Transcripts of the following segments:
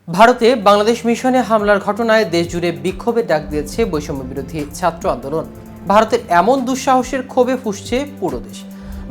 ভারতে বাংলাদেশ মিশনে হামলার ঘটনায় দেশজুড়ে বিক্ষোভের ডাক দিয়েছে বৈষম্য বিরোধী ছাত্র আন্দোলন। ভারতের এমন দুঃসাহসের ক্ষোভে ফুঁসছে পুরো দেশ।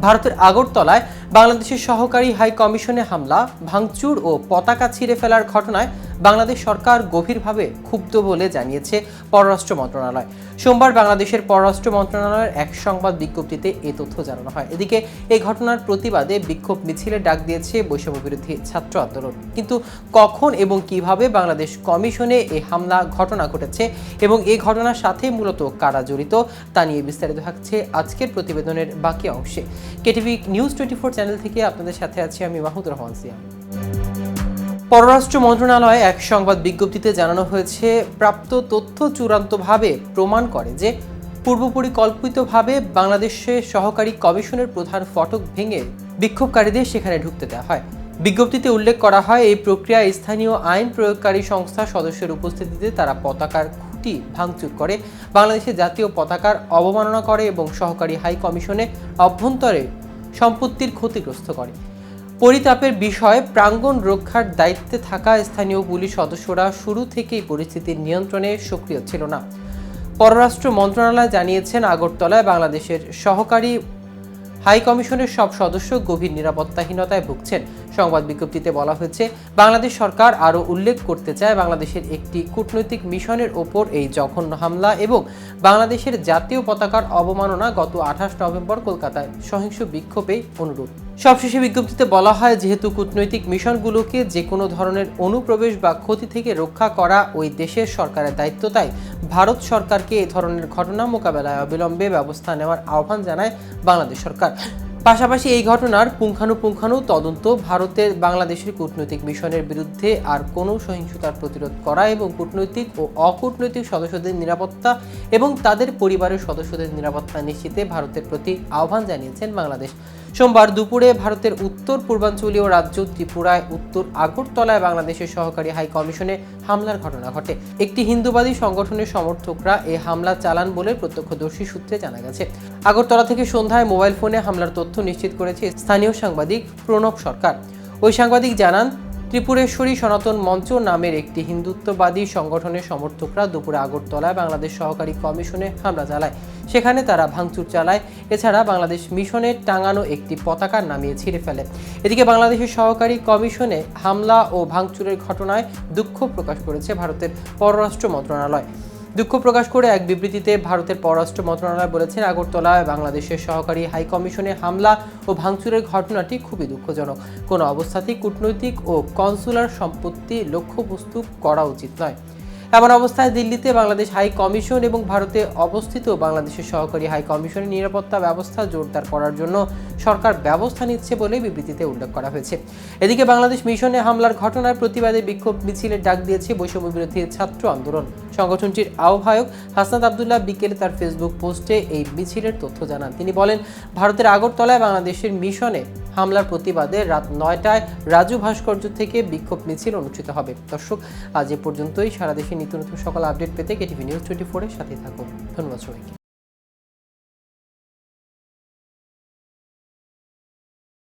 ভারতের আগরতলায় বাংলাদেশের সহকারী হাই কমিশনে হামলা, ভাঙচুর ও পতাকা ছিঁড়ে ফেলার ঘটনায় বাংলাদেশ সরকার গভীরভাবে ক্ষুব্ধ বলে জানিয়েছে পররাষ্ট্র মন্ত্রণালয়। সোমবার বাংলাদেশের পররাষ্ট্র মন্ত্রণালয়ের এক সংবাদ বিজ্ঞপ্তিতে এ তথ্য জানানো হয়। এদিকে এই ঘটনার প্রতিবাদে বিক্ষোভ মিছিলের ডাক দিয়েছে বৈষম্য বিরোধী ছাত্র আন্দোলন। কিন্তু কখন এবং কিভাবে বাংলাদেশ কমিশনে এই হামলা ঘটনা ঘটেছে এবং এই ঘটনার সাথে মূলত কারা জড়িত তা নিয়ে বিস্তারিত থাকছে আজকের প্রতিবেদনের বাকি অংশে। কেটিভি নিউজ 24 চ্যানেল থেকে আপনাদের সাথে আছি আমি মাহমুদুর রহমান সিয়াম। পররাষ্ট্র মন্ত্রণালয়ে এক সংবাদ বিজ্ঞপ্তিতে জানানো হয়েছে, প্রাপ্ত তথ্য চূড়ান্তভাবে প্রমাণ করে যে পূর্বপরিকল্পিতভাবে বাংলাদেশের সহকারী কমিশনের প্রধান ফটক ভেঙে বিক্ষোভকারীদের সেখানে ঢুকতে দেওয়া হয়। বিজ্ঞপ্তিতে উল্লেখ করা হয়, এই প্রক্রিয়ায় স্থানীয় আইন প্রয়োগকারী সংস্থা সদস্যের উপস্থিতিতে তারা পতাকার খুঁটি ভাঙচুর করে, বাংলাদেশের জাতীয় পতাকার অবমাননা করে এবং সহকারী হাই কমিশনে অভ্যন্তরে সম্পত্তির ক্ষতিগ্রস্ত করে। পরিতাপের বিষয়, প্রাঙ্গণ রক্ষার দায়িত্বে থাকা স্থানীয় পুলিশ সদস্যরা শুরু থেকেই পরিস্থিতির নিয়ন্ত্রণে সক্রিয় ছিল না। পররাষ্ট্র মন্ত্রণালয় জানিয়েছেন, আগরতলায় বাংলাদেশের সহকারী হাই কমিশনের সব সদস্য গভীর নিরাপত্তাহীনতায় ভুগছেন। সংবাদ বিজ্ঞপ্তিতে বলা হয়েছে, বাংলাদেশ সরকার আরও উল্লেখ করতে চায়, বাংলাদেশের একটি কূটনৈতিক মিশনের ওপর এই জঘন্য হামলা এবং বাংলাদেশের জাতীয় পতাকার অবমাননা গত 28 নভেম্বর কলকাতায় সহিংস বিক্ষোভে অনুরূপ। সবশেষে বিজ্ঞপ্তিতে বলা হয়, যেহেতু কূটনৈতিক মিশনগুলোকে যে কোনো ধরনের অনুপ্রবেশ বা ক্ষতি থেকে রক্ষা করা ওই দেশের সরকারের দায়িত্ব, তাই ভারত সরকারকে এই ধরনের ঘটনা মোকাবেলায় অবিলম্বে ব্যবস্থা নেওয়ার আহ্বান জানায় বাংলাদেশ সরকার। পাশাপাশি এই ঘটনার পুঙ্খানুপুঙ্খানু তদন্ত, ভারতের বাংলাদেশের কূটনৈতিক মিশনের বিরুদ্ধে আর কোনো সহিংসতার প্রতিরোধ করা এবং কূটনৈতিক ও অকূটনৈতিক সদস্যদের নিরাপত্তা এবং তাদের পরিবারের সদস্যদের নিরাপত্তা নিশ্চিতে ভারতের প্রতি আহ্বান জানিয়েছেন বাংলাদেশ। সোমবার দুপুরে ভারতের উত্তর পূর্বাঞ্চলীয় রাজ্য ত্রিপুরায় উত্তর আগরতলায় বাংলাদেশের সহকারী হাই কমিশনে হামলার ঘটনা ঘটে। একটি হিন্দুবাদী সংগঠনের সমর্থকরা এই হামলা চালান বলে প্রত্যক্ষদর্শী সূত্রে জানা গেছে। আগরতলা থেকে সন্ধ্যায় মোবাইল ফোনে হামলার তথ্য নিশ্চিত করেছে স্থানীয় সাংবাদিক প্রণব সরকার। ওই সাংবাদিক জানান, ত্রিপুরেশ্বরী সনাতন মঞ্চ নামের একটি হিন্দুত্ববাদী সংগঠনের সমর্থকরা দুপুরে আগরতলায় বাংলাদেশ সহকারী কমিশনে হামলা চালায়। সেখানে তারা ভাঙচুর চালায়, এছাড়া বাংলাদেশ মিশনের টাঙানো একটি পতাকা নামিয়ে ছিঁড়ে ফেলে। এদিকে বাংলাদেশের সহকারী কমিশনে হামলা ও ভাঙচুরের ঘটনায় দুঃখ প্রকাশ করেছে ভারতের পররাষ্ট্র মন্ত্রণালয়। দুঃখ প্রকাশ করে এক বিবৃতিতে ভারতের পররাষ্ট্র মন্ত্রণালয় বলেছেন, আগরতলায় বাংলাদেশের সহকারী হাই কমিশনে হামলা ও ভাঙচুরের ঘটনাটি খুবই দুঃখজনক। কোনো অবস্থাতেই কূটনৈতিক ও কনসুলার সম্পত্তি লক্ষ্যবস্তু করা উচিত নয়। এমন অবস্থায় দিল্লিতে বাংলাদেশ হাই কমিশন এবং ভারতে অবস্থিত বাংলাদেশের সহকারী হাই কমিশনের নিরাপত্তা ব্যবস্থা জোরদার করার জন্য সরকার ব্যবস্থা নিচ্ছে বলে বিবৃতিতে উল্লেখ করা হয়েছে। এদিকে বাংলাদেশ মিশনে হামলার ঘটনার প্রতিবাদে বিক্ষোভ মিছিলের ডাক দিয়েছে বৈষম্য বিরোধী ছাত্র আন্দোলন। সংগঠনটির আহ্বায়ক হাসনাত আবদুল্লাহ বিকেলে তার ফেসবুক পোস্টে এই মিছিলের তথ্য জানান। তিনি বলেন, ভারতের আগরতলায় বাংলাদেশের মিশনে হামলার প্রতিবাদে রাত 9টায় রাজু ভাস্কর্য থেকে বিক্ষোভ মিছিল অনুষ্ঠিত হবে। দর্শক, আজ এ পর্যন্তই। সারা দেশে নিত্য নতুন সকল আপডেট পেতে কেটিভি নিউজ 24 এর সাথে থাকুন। ধন্যবাদ সবাইকে।